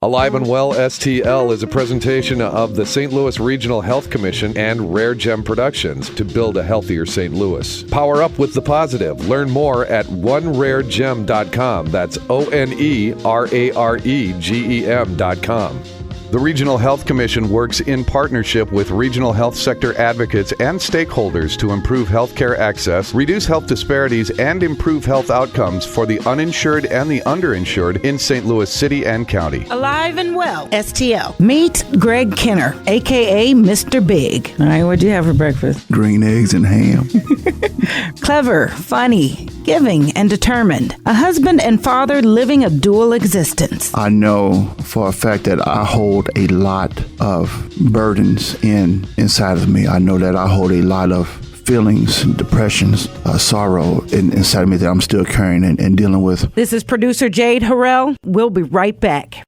Alive and Well STL is a presentation of the St. Louis Regional Health Commission and Rare Gem Productions to build a healthier St. Louis. Power up with the positive. Learn more at oneraregem.com. That's ONERAREGEM.com. The Regional Health Commission works in partnership with regional health sector advocates and stakeholders to improve healthcare access, reduce health disparities, and improve health outcomes for the uninsured and the underinsured in St. Louis City and County. Alive and Well, STL. Meet Greg Kenner, a.k.a. Mr. Big. All right, what'd you have for breakfast? Green eggs and ham. Clever, funny, giving, and determined. A husband and father living a dual existence. I know for a fact that I hold a lot of burdens inside of me. I know that I hold a lot of feelings, depressions, sorrow inside of me that I'm still carrying and dealing with. This is producer Jade Harrell. We'll be right back.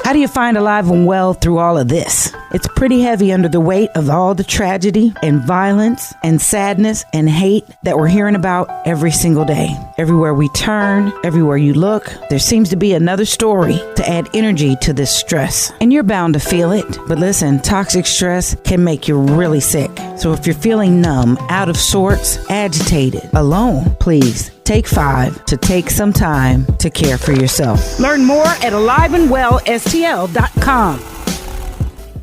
How do you find alive and well through all of this? It's pretty heavy under the weight of all the tragedy and violence and sadness and hate that we're hearing about every single day. Everywhere we turn, everywhere you look, there seems to be another story to add energy to this stress. And you're bound to feel it. But listen, toxic stress can make you really sick. So if you're feeling numb, out of sorts, agitated, alone, please take 5 to take some time to care for yourself. Learn more at aliveandwellstl.com.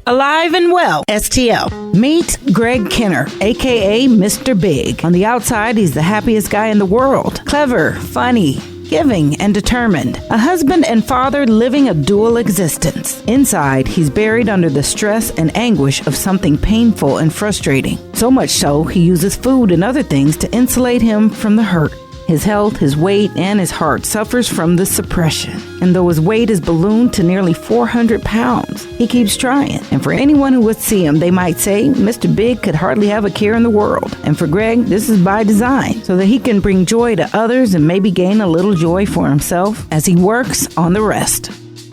Alive and Well, STL. Meet Greg Kenner, a.k.a. Mr. Big. On the outside, he's the happiest guy in the world. Clever, funny, giving, and determined. A husband and father living a dual existence. Inside, he's buried under the stress and anguish of something painful and frustrating. So much so, he uses food and other things to insulate him from the hurt. His health, his weight, and his heart suffers from the suppression. And though his weight is ballooned to nearly 400 pounds, he keeps trying. And for anyone who would see him, they might say, Mr. Big could hardly have a care in the world. And for Greg, this is by design, so that he can bring joy to others and maybe gain a little joy for himself as he works on the rest.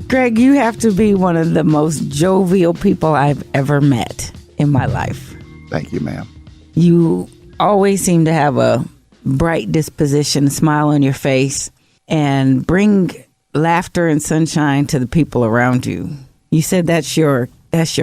Greg, you have to be one of the most jovial people I've ever met in my life. Thank you, ma'am. You always seem to have a bright disposition, smile on your face, and bring laughter and sunshine to the people around you. You said that's your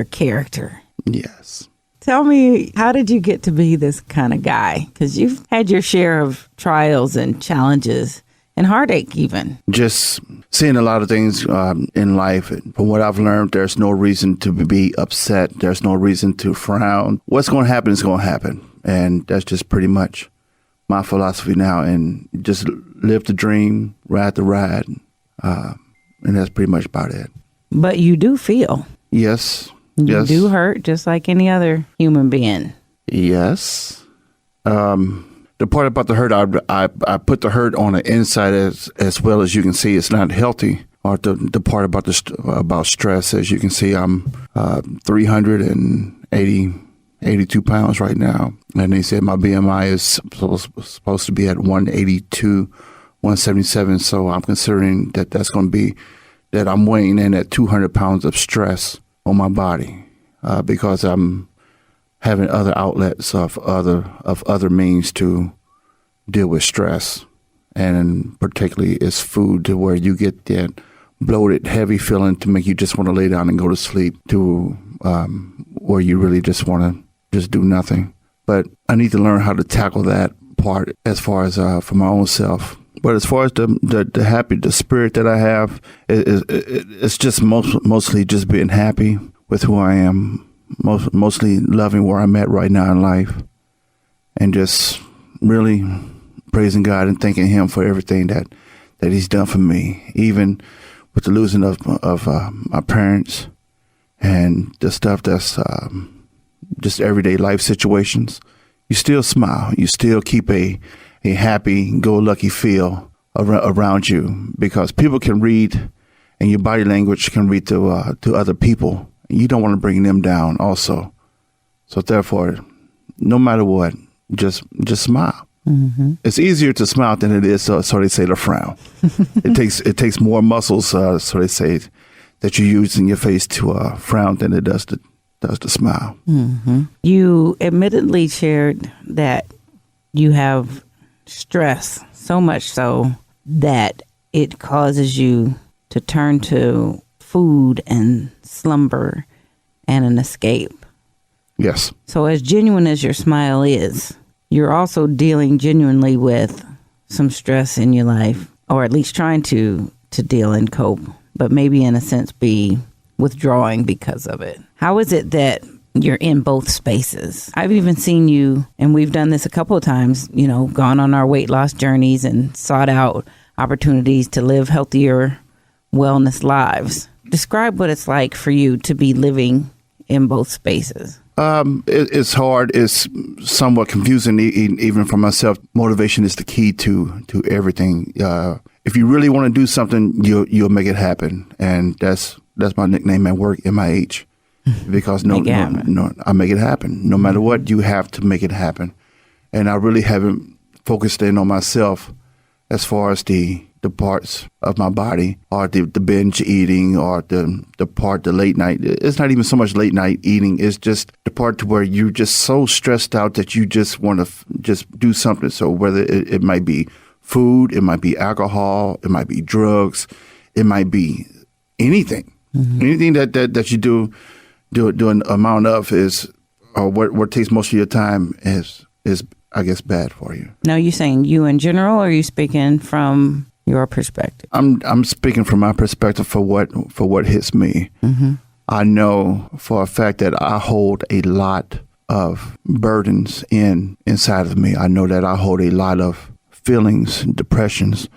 character. Yes. Tell me, how did you get to be this kind of guy? Because you've had your share of trials and challenges and heartache even. Just seeing a lot of things in life. From what I've learned, there's no reason to be upset. There's no reason to frown. What's going to happen is going to happen. And that's just pretty much my philosophy now, and just live the dream, ride the ride, and that's pretty much about it. But you do feel. Yes. You do hurt just like any other human being. Yes. The part about the hurt, I put the hurt on the inside as well as you can see. It's not healthy. Or the part about stress, as you can see, I'm 382 pounds right now. And they said my BMI is supposed to be at 182, 177. So I'm considering that's going to be that I'm weighing in at 200 pounds of stress on my body because I'm having other outlets of other means to deal with stress. And particularly it's food, to where you get that bloated, heavy feeling to make you just want to lay down and go to sleep, to where you really just want to just do nothing. But I need to learn how to tackle that part as far as for my own self. But as far as the spirit that I have, it's just mostly just being happy with who I am, mostly loving where I'm at right now in life, and just really praising God and thanking Him for everything that He's done for me, even with the losing of my parents and the stuff that's just everyday life situations. You still smile. You still keep a happy-go-lucky feel around you, because people can read, and your body language can read to other people. You don't want to bring them down also. So therefore, no matter what, just smile. Mm-hmm. It's easier to smile than it is, so they say, to frown. It takes more muscles, so they say, that you use in your face to frown than it does to smile. Mm-hmm. You admittedly shared that you have stress, so much so that it causes you to turn to food and slumber and an escape. Yes. So as genuine as your smile is, you're also dealing genuinely with some stress in your life, or at least trying to deal and cope, but maybe in a sense be withdrawing because of it. How is it that you're in both spaces? I've even seen you, and we've done this a couple of times, gone on our weight loss journeys and sought out opportunities to live healthier wellness lives. Describe what it's like for you to be living in both spaces. It's hard. It's somewhat confusing, even for myself. Motivation is the key to everything. If you really want to do something, you'll make it happen, and that's my nickname at work, MIH, because I make it happen. No matter what, you have to make it happen, and I really haven't focused in on myself as far as the parts of my body, or the binge eating, or the late night. It's not even so much late night eating. It's just the part to where you're just so stressed out that you just want to just do something. So whether it might be food, it might be alcohol, it might be drugs, it might be anything. Mm-hmm. Anything that you do an amount of is, or what takes most of your time is I guess bad for you. Now, you saying you in general, or are you speaking from your perspective? I'm speaking from my perspective for what hits me. Mm-hmm. I know for a fact that I hold a lot of burdens inside of me. I know that I hold a lot of feelings, depressions,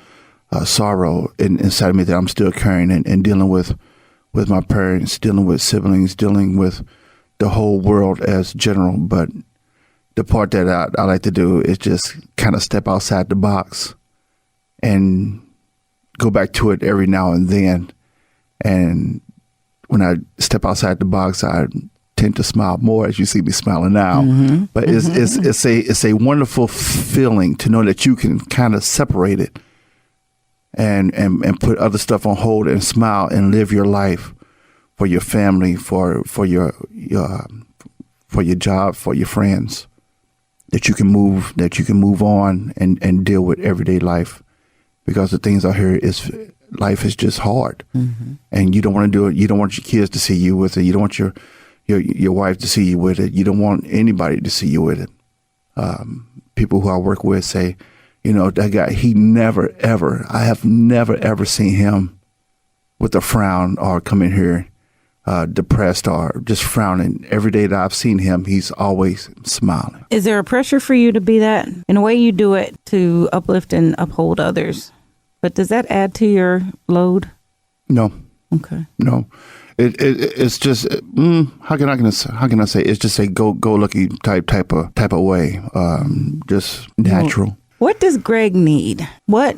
sorrow inside of me that I'm still carrying and dealing with my parents, dealing with siblings, dealing with the whole world as general. But the part that I like to do is just kind of step outside the box and go back to it every now and then. And when I step outside the box, I tend to smile more, as you see me smiling now. Mm-hmm. But it's a wonderful feeling to know that you can kind of separate it and put other stuff on hold and smile and live your life for your family, for your job, for your friends. That you can move on and deal with everyday life, because the things out here life is just hard, mm-hmm. and you don't want to do it. You don't want your kids to see you with it. You don't want your wife to see you with it. You don't want anybody to see you with it. People who I work with say, that guy, I have never ever seen him with a frown or come in here depressed or just frowning. Every day that I've seen him, he's always smiling. Is there a pressure for you to be that? In a way, you do it to uplift and uphold others, but does that add to your load? No. Okay. No. It's just how can I say? It's just a go lucky type of way. Just natural. What does Greg need? What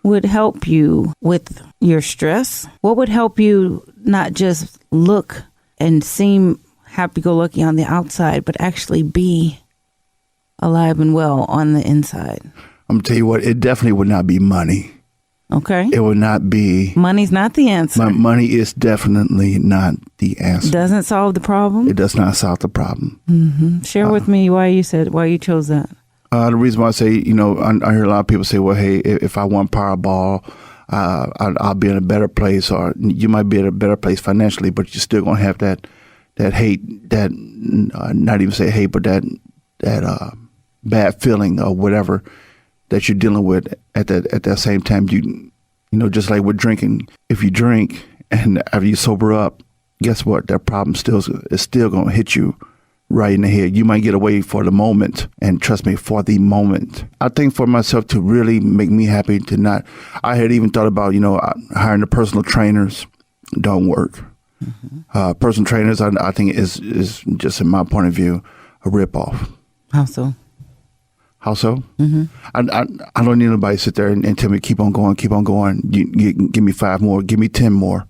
would help you with your stress? What would help you not just look and seem happy-go-lucky on the outside, but actually be alive and well on the inside? I'm going to tell you what, it definitely would not be money. Okay. It would not be. Money's not the answer. Money is definitely not the answer. Doesn't solve the problem? It does not solve the problem. Mm-hmm. Share with me why you chose that. The reason why I say, I hear a lot of people say, well, hey, if I won Powerball, I'll be in a better place, or you might be in a better place financially, but you're still going to have that hate, not even say hate, but that bad feeling or whatever that you're dealing with at that same time. Just like with drinking, if you drink and after you sober up, guess what? That problem is still going to hit you right in the head. You might get away for the moment, and trust me, for the moment. I think for myself to really make me happy to not, I had even thought about, hiring the personal trainers. Don't work. Mm-hmm. Personal trainers, I think is just in my point of view, a ripoff. How so? How so? Mm-hmm. I don't need anybody to sit there and tell me, keep on going. Give me 5 more, give me 10 more.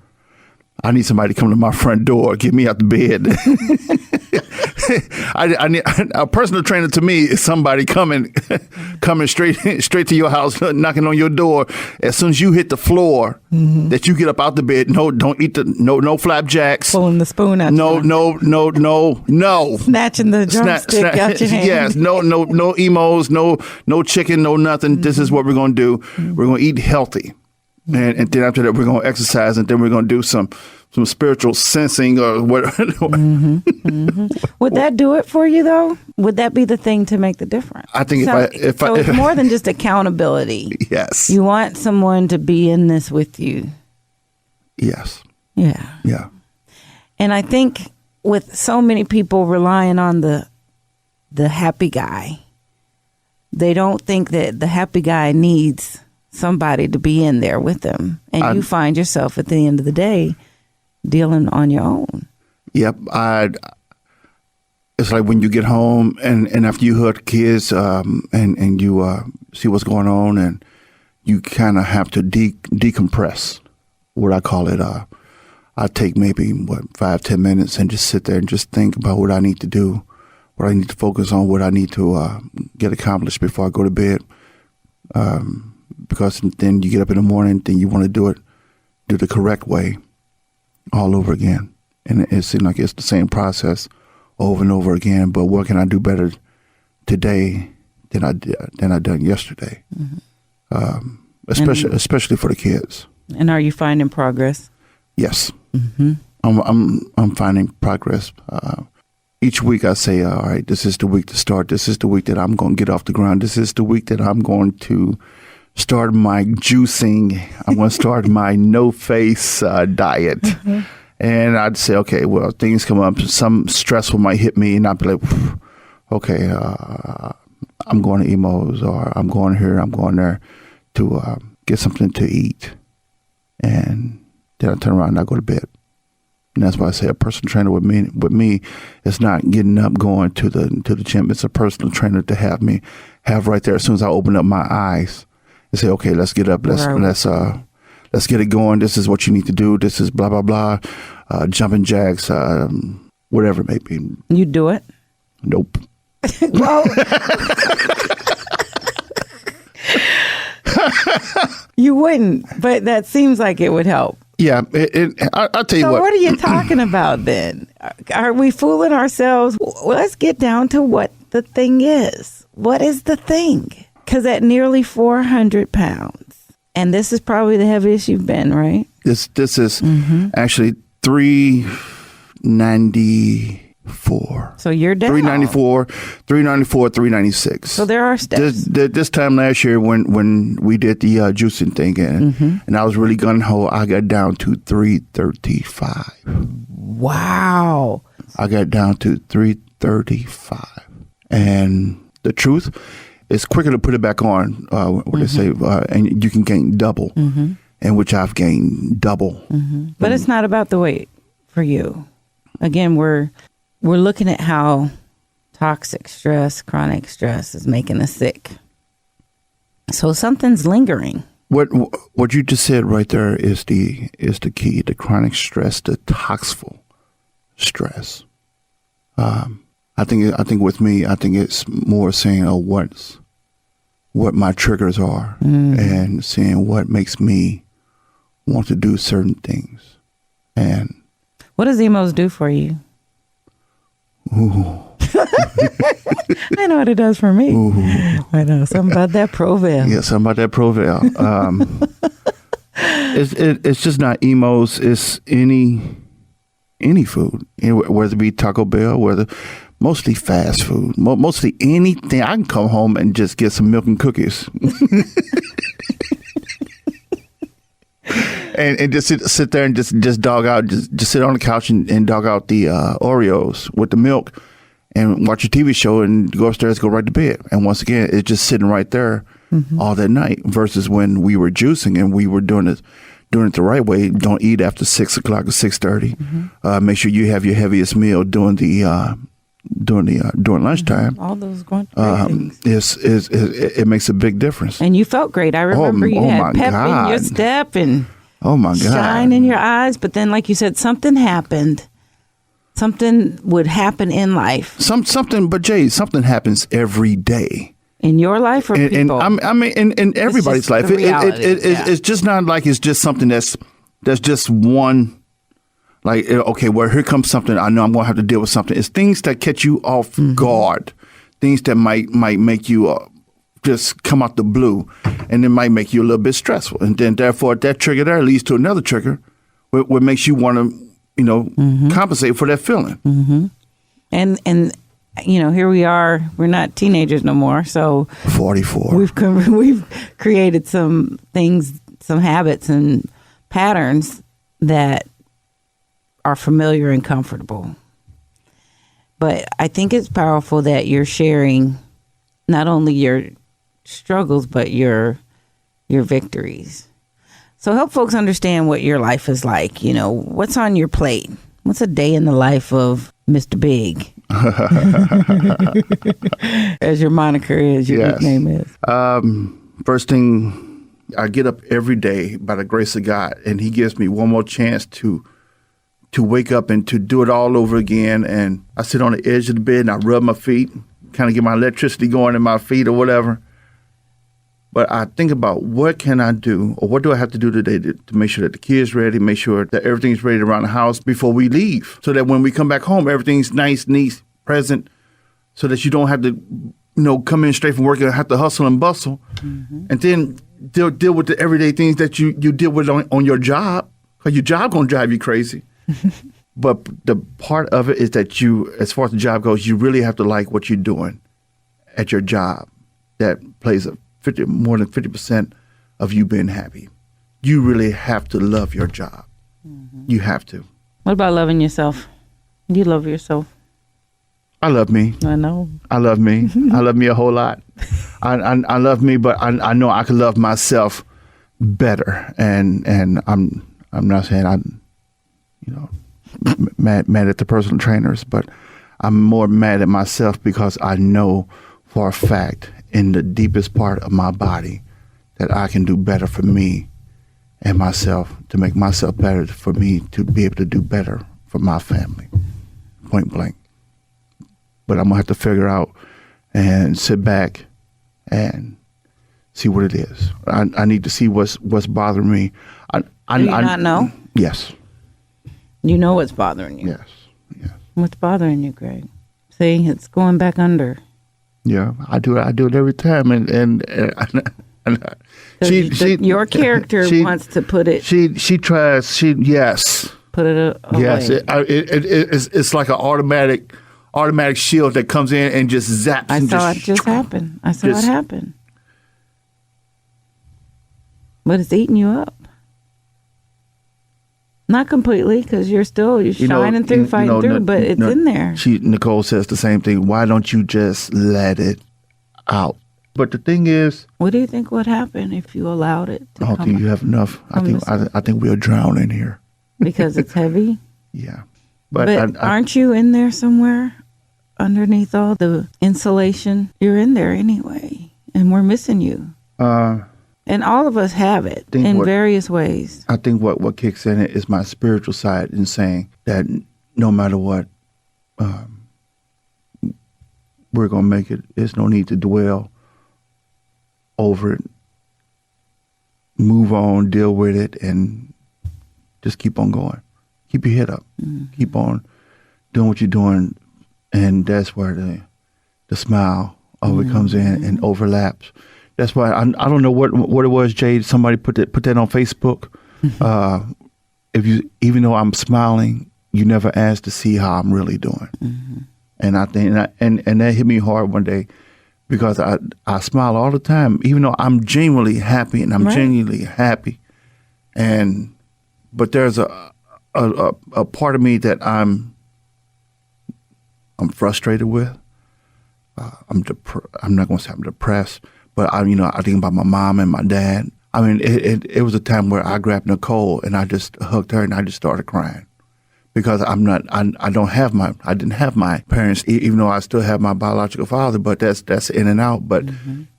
I need somebody to come to my front door, get me out the bed. I need a personal trainer. To me is somebody coming straight to your house, knocking on your door. As soon as you hit the floor, mm-hmm. that you get up out the bed. No, don't eat no flapjacks. Pulling the spoon out. No. Snatching the drumstick out your hand. Yes. No emos. No chicken. No nothing. Mm-hmm. This is what we're going to do. Mm-hmm. We're going to eat healthy. And then after that, we're going to exercise, and then we're going to do some spiritual sensing or what. Would that do it for you, though? Would that be the thing to make the difference? I think so it's more than just accountability. Yes. You want someone to be in this with you. Yes. Yeah. Yeah. And I think with so many people relying on the happy guy, they don't think that the happy guy needs somebody to be in there with them. And you find yourself at the end of the day dealing on your own. Yep. It's like when you get home and after you hug kids and you see what's going on, and you kind of have to decompress, what I call it. I take maybe 5-10 minutes and just sit there and just think about what I need to do, what I need to focus on, what I need to get accomplished before I go to bed. Because then you get up in the morning, then you want to do the correct way all over again. And it seems like it's the same process over and over again. But what can I do better today than I done yesterday? Mm-hmm. Especially for the kids. And are you finding progress? Yes. Mm-hmm. I'm finding progress. Each week I say, all right, this is the week to start. This is the week that I'm going to get off the ground. This is the week that I'm going to start my juicing. I'm going to start my no-face diet. Mm-hmm. And I'd say, okay, well, things come up. Some stressful might hit me, and I'd be like, okay, I'm going to Emo's, or I'm going here, I'm going there to get something to eat. And then I turn around and I go to bed. And that's why I say a personal trainer with me is not getting up, going to the gym. It's a personal trainer to have right there as soon as I open up my eyes and say, okay, let's get up. Let's get it going. This is what you need to do. This is blah, blah, blah. Jumping jacks, whatever it may be. You do it? Nope. Well, you wouldn't, but that seems like it would help. Yeah, I'll tell you what. So what are you talking about then? Are we fooling ourselves? Well, let's get down to what the thing is. What is the thing? Because at nearly 400 pounds, and this is probably the heaviest you've been, right? This is actually 394. So you're down. 394, 396. So there are steps. This time last year when we did the juicing thing and I was really gung-ho, I got down to 335. Wow. I got down to 335. And the truth, it's quicker to put it back on, what they say, and you can gain double, and which I've gained double. But it's not about the weight for you. Again, we're looking at how toxic stress, chronic stress is making us sick. So something's lingering. What you just said right there is the key. The chronic stress, the toxic stress. I think with me, I think it's more saying, what my triggers are, and seeing what makes me want to do certain things. And what does Emo's do for you? Ooh. I know what it does for me. Ooh. I know something about that Provel. Yeah, something about that Provel. It's just not Emo's. It's any food, whether it be Taco Bell, mostly fast food, mostly anything. I can come home and just get some milk and cookies. And just sit there and just dog out, just sit on the couch and dog out the Oreos with the milk and watch your TV show and go upstairs, go right to bed. And once again, it's just sitting right there all that night versus when we were juicing and we were doing it the right way. Don't eat after 6 o'clock or 6:30. Make sure you have your heaviest meal during lunchtime. All those things. It makes a big difference. And you felt great. I remember you had pep in your step and shine in your eyes. But then, like you said, something happened. Something would happen in life. But Jay, something happens every day. In your life or people? I mean, in everybody's life. It's just not like it's just something that's just one. Like, okay, well, here comes something. I know I'm going to have to deal with something. It's things that catch you off guard. Things that might make you just come out the blue, and it might make you a little bit stressful. And then therefore that trigger there leads to another trigger, what makes you want to, compensate for that feeling. Mm-hmm. And here we are. We're not teenagers no more. So 44. We've created some things, some habits and patterns that are familiar and comfortable. But I think it's powerful that you're sharing not only your struggles, but your victories. So help folks understand what your life is like. What's on your plate? What's a day in the life of Mr. Big? As your moniker is, your nickname is. First thing, I get up every day by the grace of God, and he gives me one more chance to wake up and to do it all over again. And I sit on the edge of the bed and I rub my feet, kind of get my electricity going in my feet or whatever. But I think about what can I do, or what do I have to do today to make sure that the kids ready, make sure that everything's ready around the house before we leave, so that when we come back home, everything's nice, neat, present, so that you don't have to, come in straight from work and have to hustle and bustle, and then deal with the everyday things that you deal with on your job, because your job gonna drive you crazy. But the part of it is that you, as far as the job goes, you really have to like what you're doing at your job. That plays more than 50% of you being happy. You really have to love your job. You have to. What about loving yourself? Do you love yourself? I love me. I know. I love me. I love me a whole lot. I love me, but I know I can love myself better. And I'm not saying I'm mad at the personal trainers, but I'm more mad at myself because I know for a fact in the deepest part of my body that I can do better for me and myself, to make myself better, for me to be able to do better for my family, point blank. But I'm going to have to figure out and sit back and see what it is. I need to see what's bothering me. Do you not know? Yes. You know what's bothering you? Yes. What's bothering you, Greg? See, it's going back under. Yeah, I do it every time, and your character wants to put it. She tries. Yes. Put it away. Yes, it's like an automatic shield that comes in and just zaps. I saw it just happen. It happen. But it's eating you up. Not completely, because you're shining through, fighting through, but it's in there. Nicole says the same thing. Why don't you just let it out? But the thing is, what do you think would happen if you allowed it to I don't think you have enough. I think we'll drown in here. Because it's heavy? Yeah. But aren't you in there somewhere underneath all the insulation? You're in there anyway, and we're missing you. And all of us have it in various ways. I think what kicks in it is my spiritual side in saying that no matter what, we're going to make it. There's no need to dwell over it. Move on, deal with it, and just keep on going. Keep your head up. Mm-hmm. Keep on doing what you're doing. And that's where the smile of it comes in and overlaps. That's why I don't know what it was, Jade. Somebody put that on Facebook. Even though I'm smiling, you never ask to see how I'm really doing. Mm-hmm. And I think and that hit me hard one day, because I smile all the time, even though I'm genuinely happy and I'm genuinely happy. But there's a part of me that I'm frustrated with. I'm not going to say I'm depressed. But I think about my mom and my dad. I mean, it was a time where I grabbed Nicole and I just hugged her and I just started crying, because I didn't have my parents, even though I still have my biological father. But that's in and out. But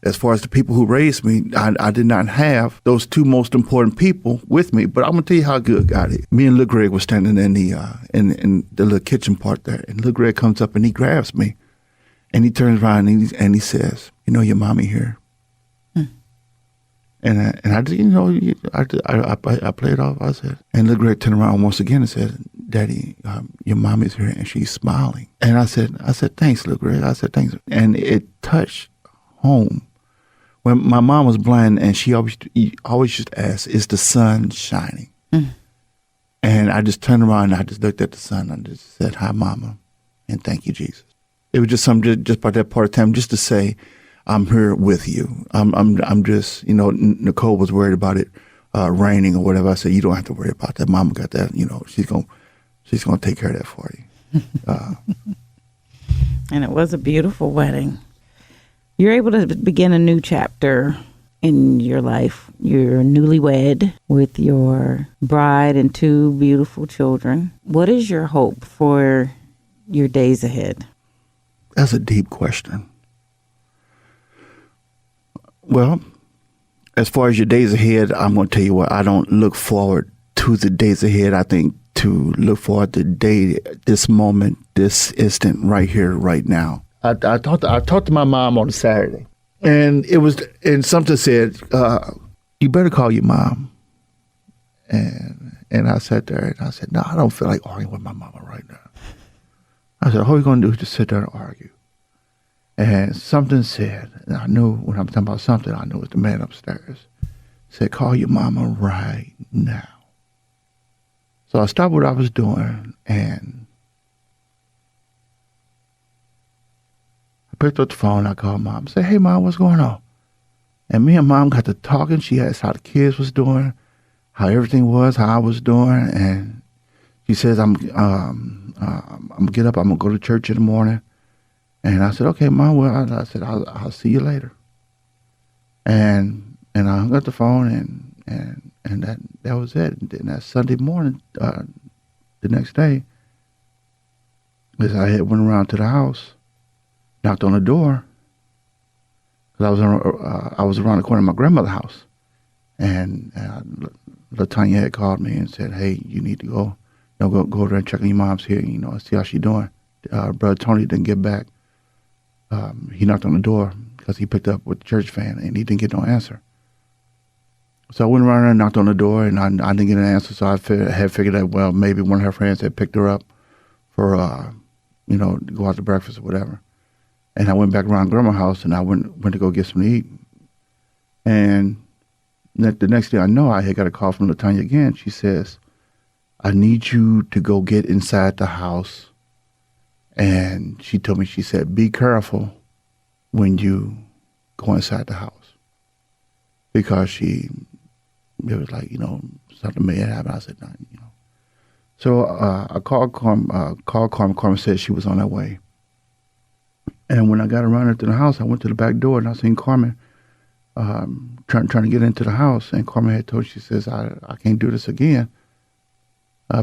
as far as the people who raised me, I did not have those two most important people with me. But I'm gonna tell you how good God is. Me and Lil Greg were standing in the little kitchen part there, and Lil Greg comes up and he grabs me, and he turns around and he says, "Your mommy here." And I played off. I said, and Lil Greg turned around once again and said, "Daddy, your mommy's here and she's smiling." And I said, "Thanks, Lil Greg." I said, "Thanks." And it touched home, when my mom was blind, and she always used to ask, "Is the sun shining?" And I just turned around and I just looked at the sun and just said, "Hi, Mama, and thank you, Jesus." It was just something just by that part of time, just to say, "I'm here with you." I'm just, Nicole was worried about it raining or whatever. I said, "You don't have to worry about that. Mama got that. She's gonna take care of that for you." And it was a beautiful wedding. You're able to begin a new chapter in your life. You're newlywed with your bride and 2 beautiful children. What is your hope for your days ahead? That's a deep question. Well, as far as your days ahead, I'm going to tell you what, I don't look forward to the days ahead. I think to look forward to this moment, this instant right here, right now. I talked to my mom on a Saturday, and something said, "You better call your mom." And I sat there and I said, "No, I don't feel like arguing with my mama right now." I said, "All you're going to do is just sit there and argue." And something said, and I knew when I'm talking about something, I knew it was the man upstairs, said, "Call your mama right now." So I stopped what I was doing and I picked up the phone. I called Mom. I said, "Hey, Mom, what's going on?" And me and Mom got to talking. She asked how the kids was doing, how everything was, how I was doing. And she says, I'm gonna get up. I'm gonna go to church in the morning. And I said, "Okay, Mom." Well, I said, I'll see you later. And I hung up the phone and that was it. And then that Sunday morning, the next day, as I had went around to the house, knocked on the door, because I was around the corner of my grandmother's house, and Latanya had called me and said, "Hey, you need to go over there and check on your mom's here, see how she's doing." Brother Tony didn't get back. He knocked on the door because he picked up with the church van, and he didn't get no answer. So I went around there and knocked on the door, and I didn't get an answer. So I had figured that, well, maybe one of her friends had picked her up for, to go out to breakfast or whatever. And I went back around Grandma's house, and I went to go get something to eat. And the next thing I know, I had got a call from Latanya again. She says, "I need you to go get inside the house." And she told me, she said, "Be careful when you go inside the house." Because it was like, something may have happened. I said, "No, So I called Carmen. Carmen said she was on her way. And when I got around into the house, I went to the back door and I seen Carmen trying to get into the house. And Carmen had told, she says, I can't do this again.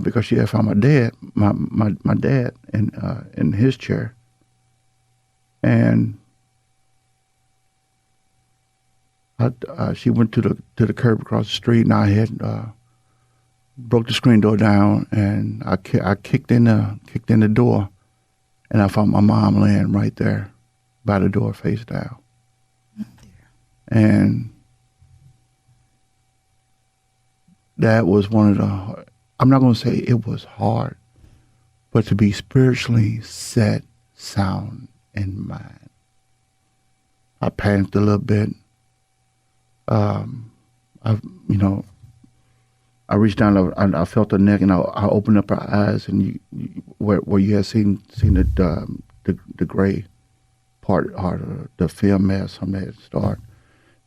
Because she had found my dad in his chair. And she went to the curb across the street, and I had broke the screen door down, and I kicked in the door, and I found my mom laying right there by the door, face down. Oh, and that was one of the, I'm not going to say it was hard, but to be spiritually set, sound, and mind. I panicked a little bit. I reached down, I felt her neck, and I opened up her eyes, and where you had seen the gray part, or the film mass, something that started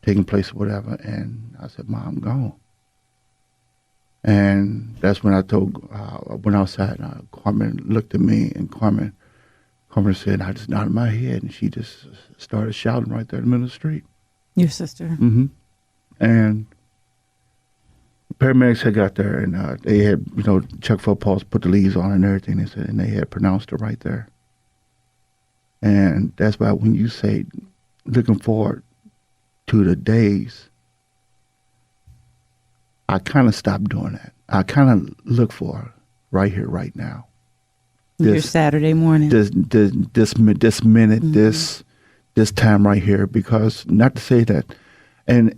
taking place or whatever, and I said, "Mom, I'm gone." And that's when I went outside, and Carmen looked at me, and Carmen said, I just nodded my head, and she just started shouting right there in the middle of the street. Your sister? Mm-hmm. And paramedics had got there, and they had, checked for a pulse, put the leaves on and everything, and they had pronounced her right there. And that's why when you say looking forward to the days, I kind of stopped doing that. I kind of look for right here, right now. Your Saturday morning. This minute, mm-hmm. this time right here, because not to say that, and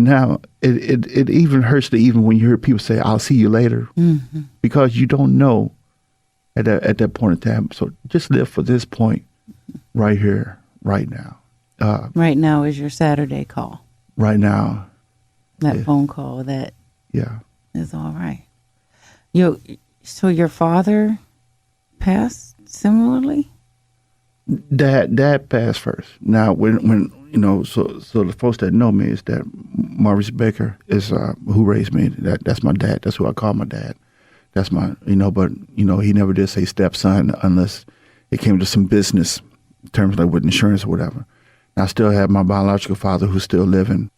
now it even hurts to even when you hear people say, "I'll see you later," mm-hmm. because you don't know at that point in time. So just live for this point right here, right now. Right now is your Saturday call. Right now, That phone call that yeah. is all right. So your father passed similarly? Dad passed first. Now, when so the folks that know me is that Maurice Baker is who raised me. That's my dad. That's who I call my dad. That's my, but he never did say stepson unless it came to some business terms like with insurance or whatever. And I still have my biological father who's still living.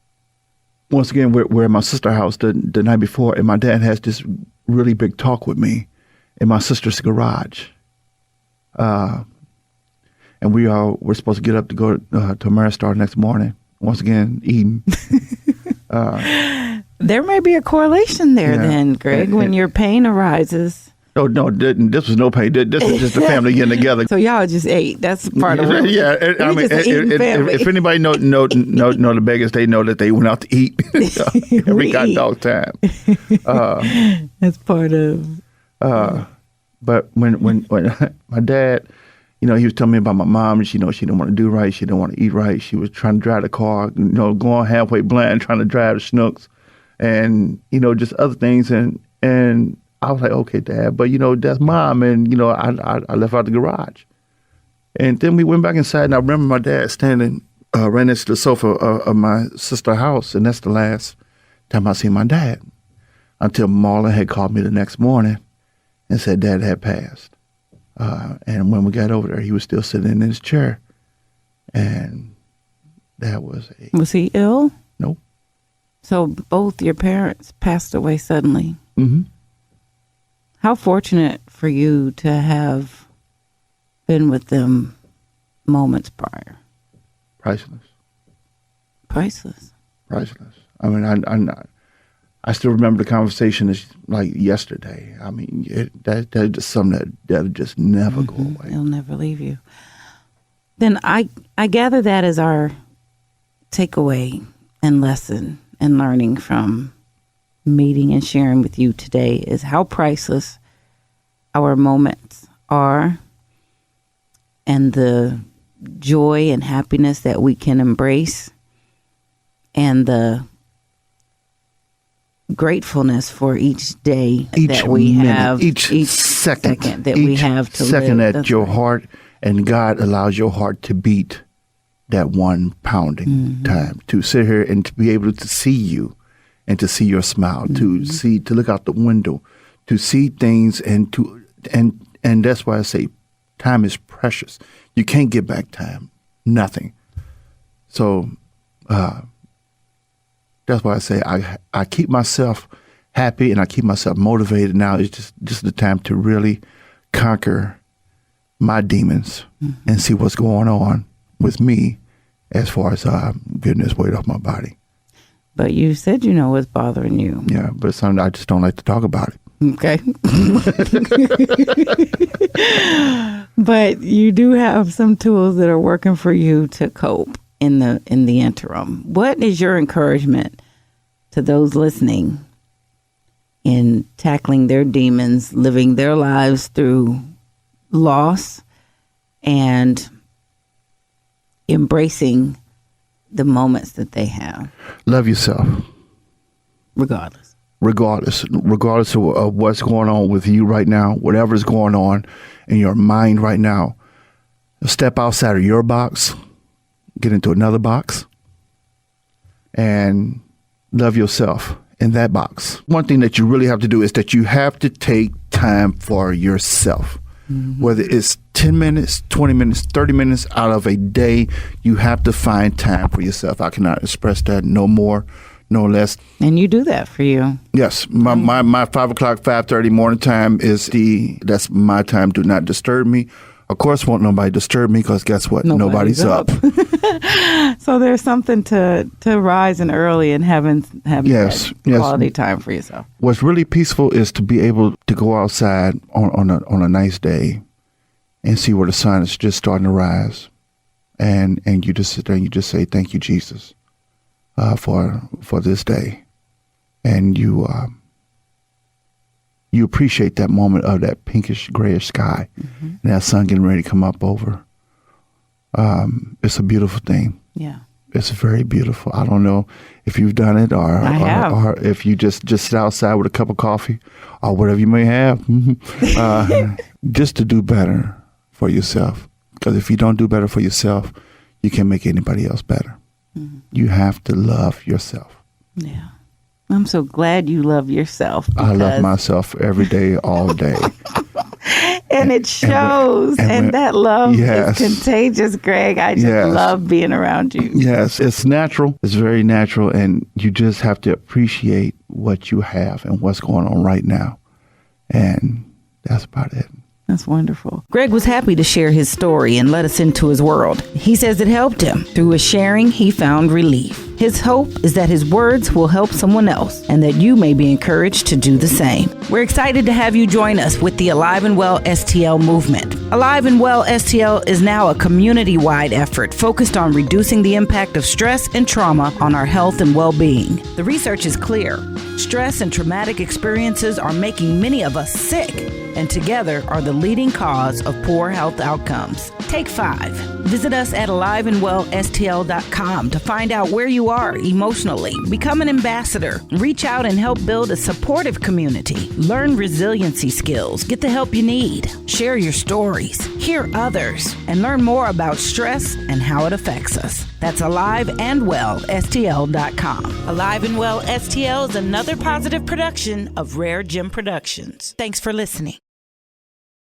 Once again, we're at my sister's house the night before, and my dad has this really big talk with me in my sister's garage. And we're supposed to get up to go to Ameristar next morning. Once again, eating. There may be a correlation there then, Greg, when your pain arises. No, this was no pain. This was just the family getting together. So y'all just ate. That's part of it. Yeah, if anybody know the Vegas, they know that they went out to eat every goddamn time. That's part of. But when my dad, he was telling me about my mom. She didn't want to do right. She didn't want to eat right. She was trying to drive the car, going halfway blind, trying to drive the Schnooks, and just other things. And I was like, okay, Dad, but that's Mom, and I left out the garage, and then we went back inside, and I remember my dad standing right next to the sofa of my sister's house, and that's the last time I seen my dad, until Marlon had called me the next morning and said Dad had passed. And when we got over there, he was still sitting in his chair. And that was Was he ill? Nope. So both your parents passed away suddenly. Mm-hmm. How fortunate for you to have been with them moments prior. Priceless. Priceless. Priceless. I mean, I still remember the conversation as like yesterday. I mean, that's just something that'll just never go away. It'll never leave you. Then I gather that as our takeaway and lesson and learning from meeting and sharing with you today is how priceless our moments are and the joy and happiness that we can embrace and the gratefulness for each day that we have, each second that we have to second live. at your heart, and God allows your heart to beat that one pounding time, to sit here and to be able to see you and to see your smile, to look out the window, to see things, and that's why I say time is precious. You can't get back time, nothing. So that's why I say I keep myself happy and I keep myself motivated. Now it's just the time to really conquer my demons and see what's going on with me as far as getting this weight off my body. But you said what's bothering you. Yeah, but it's something I just don't like to talk about it. Okay. But you do have some tools that are working for you to cope in the interim. What is your encouragement to those listening in tackling their demons, living their lives through loss, and embracing the moments that they have? Love yourself. Regardless of what's going on with you right now, whatever's going on in your mind right now, step outside of your box, get into another box, and love yourself in that box. One thing that you really have to do is that you have to take time for yourself. Whether it's 10 minutes, 20 minutes, 30 minutes out of a day, you have to find time for yourself. I cannot express that no more, no less. And you do that for you. Yes. My 5 o'clock, 5:30 morning time that's my time. Do not disturb me. Of course, won't nobody disturb me because guess what? Nobody's up. So there's something to rising early and having yes. quality time for yourself. What's really peaceful is to be able to go outside on a nice day and see where the sun is just starting to rise, and you just sit there and you just say thank you, Jesus, for this day, and you appreciate that moment of that pinkish grayish sky and that sun getting ready to come up over. It's a beautiful thing. Yeah. It's very beautiful. I don't know if you've done it or if you just sit outside with a cup of coffee or whatever you may have, just to do better for yourself. Because if you don't do better for yourself, you can't make anybody else better. Mm-hmm. You have to love yourself. Yeah. I'm so glad you love yourself. I love myself every day, all day. And it shows. And that love is contagious, Greg. I just love being around you. Yes, it's natural. It's very natural. And you just have to appreciate what you have and what's going on right now. And that's about it. That's wonderful. Greg was happy to share his story and let us into his world. He says it helped him. Through his sharing, he found relief. His hope is that his words will help someone else and that you may be encouraged to do the same. We're excited to have you join us with the Alive and Well STL movement. Alive and Well STL is now a community-wide effort focused on reducing the impact of stress and trauma on our health and well-being. The research is clear. Stress and traumatic experiences are making many of us sick, and together are the leading cause of poor health outcomes. Take 5. Visit us at aliveandwellstl.com to find out where you are emotionally. Become an ambassador. Reach out and help build a supportive community. Learn resiliency skills. Get the help you need. Share your stories. Hear others. And learn more about stress and how it affects us. That's aliveandwellstl.com. Alive and Well STL is another positive production of Rare Gem Productions. Thanks for listening.